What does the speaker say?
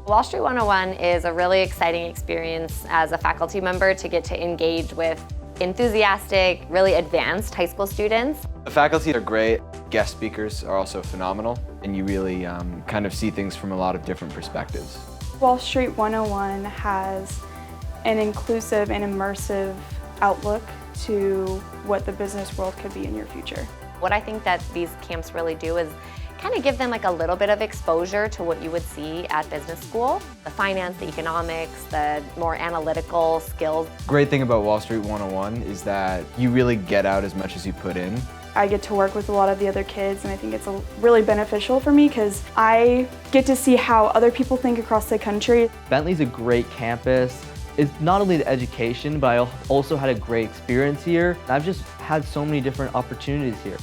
Wall Street 101 is a really exciting experience as a faculty member to get to engage with enthusiastic, really advanced high school students. The faculty are great. Guest speakers are also phenomenal, and you really kind of see things from a lot of different perspectives. Wall Street 101 has an inclusive and immersive outlook to what the business world could be in your future. What I think that these camps really do is kind of give them like a little bit of exposure to what you would see at business school. The finance, the economics, the more analytical skills. Great thing about Wall Street 101 is that you really get out as much as you put in. I get to work with a lot of the other kids, and I think it's really beneficial for me because I get to see how other people think across the country. Bentley's a great campus. It's not only the education, but I also had a great experience here. I've just had so many different opportunities here.